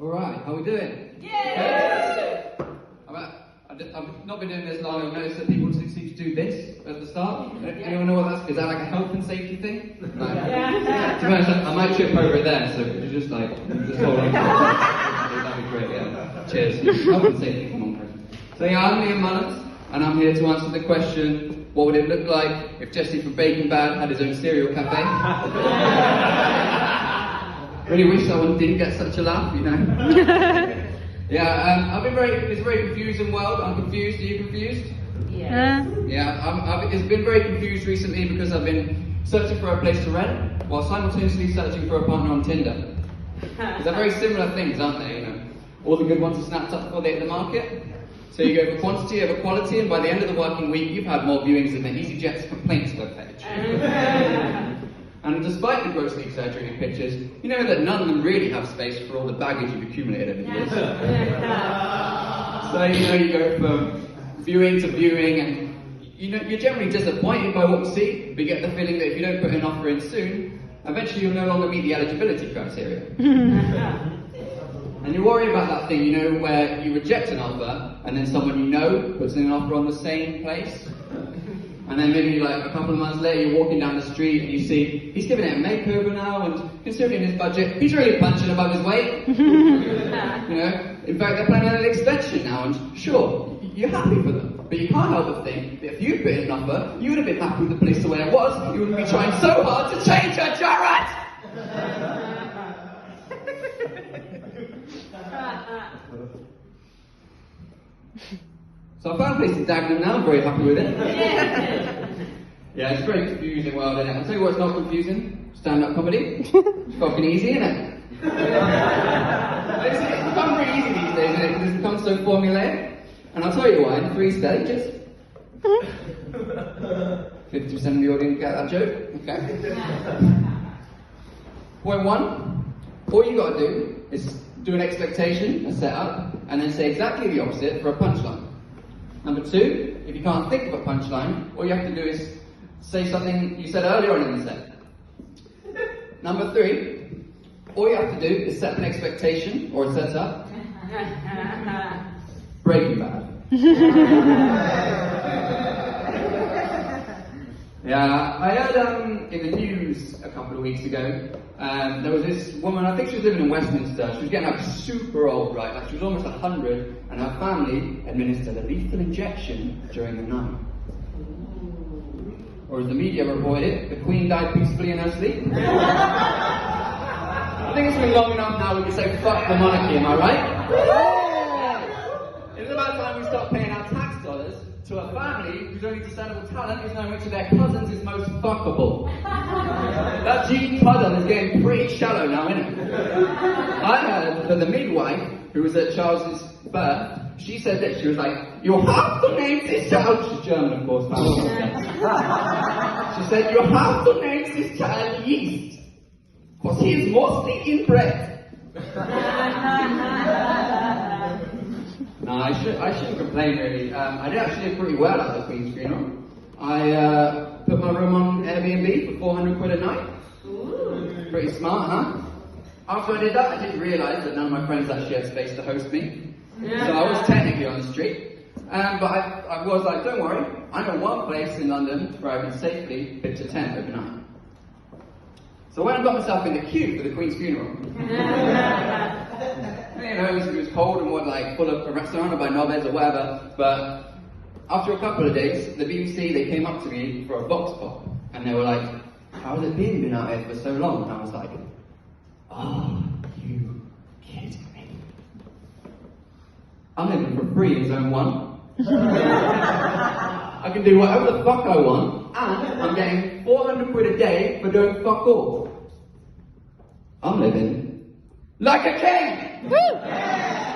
Alright, how we doing? Yeah! I've not been doing this long. I've noticed that people seem to do this at the start. Anyone know what that's? Is that like a health and safety thing? No. Yeah. To be honest, I might trip over it there, so could you just hold on. That'd be great, yeah. Cheers. Health and safety, come on, Chris. So yeah, I'm Liam Mullins, and I'm here to answer the question, what would it look like if Jesse from Breaking Bad had his own cereal cafe? Really wish someone didn't get such a laugh, you know. Yeah, it's a very confusing world. I'm confused. Are you confused? Yeah. Yeah, it's been very confused recently because I've been searching for a place to rent while simultaneously searching for a partner on Tinder. They're very similar things, aren't they? You know, all the good ones are snapped up before they hit the market. So you go for quantity over quality, and by the end of the working week, you've had more viewings than the EasyJet's complaints webpage. And despite the grossly exaggerated pictures, you know that none of them really have space for all the baggage you've accumulated over the years. So you go from viewing to viewing, and you're generally disappointed by what you see, but you get the feeling that if you don't put an offer in soon, eventually you'll no longer meet the eligibility criteria. And you worry about that thing, where you reject an offer, and then someone you know puts in an offer on the same place. And then maybe like a couple of months later, you're walking down the street and you see he's giving it a makeover now, and considering his budget, he's really punching above his weight. In fact, they're planning an extension now, and sure, you're happy for them, but you can't help but think that if you'd put in an offer, you would have been happy with the place the way it was. You wouldn't be trying so hard to change it, Jared! So I found a place in Dagenham now, I'm very happy with it. Yeah, it's a very confusing world, isn't it? I'll tell you what's not confusing, stand-up comedy. It's fucking easy, isn't it? It's become pretty easy these days, isn't it? Because it's become so formulaic. And I'll tell you why, in 3 stages. 50% of the audience get that joke, okay? Point 1, all you gotta do is do an expectation, a setup, and then say exactly the opposite for a punchline. Number 2, if you can't think of a punchline, all you have to do is say something you said earlier on in the set. Number 3, all you have to do is set an expectation or a setup. Breaking Bad. Yeah, I heard in the news a couple of weeks ago, there was this woman, I think she was living in Westminster, she was getting like super old, right? Like she was almost 100, and her family administered a lethal injection during the night. Or as the media reported, the Queen died peacefully in her sleep. I think it's been long enough now we can say fuck the monarchy, am I right? It's about time we stop paying our tax dollars to a family whose only discernible talent is knowing which of their cousins is most fuckable. That gene puddle is getting pretty shallow now, isn't it? I heard that the midwife, who was at Charles's birth, she said that she was like, you have to name this child, she's German of course, she said, you have to name this child Yeast, because he is mostly inbred. No, I shouldn't complain really. I did actually do pretty well at the Queen's funeral. I put my room on Airbnb for 400 quid a night. Ooh. Pretty smart, huh? After I did that, I didn't realise that none of my friends actually had space to host me. Yeah. So I was technically on the street. But I was like, don't worry, I know one place in London where I can safely pitch a tent overnight. So when I got myself in the queue for the Queen's funeral, it was cold and full of surrounded by knobheads or whatever, but after a couple of days, the BBC, they came up to me for a vox pop, and they were like, how has it been out here for so long? And I was like, are you kidding me? I'm living for free in Zone 1. I can do whatever the fuck I want, and I'm getting 400 quid a day for doing fuck all. I'm living like a king! Woo! Yeah.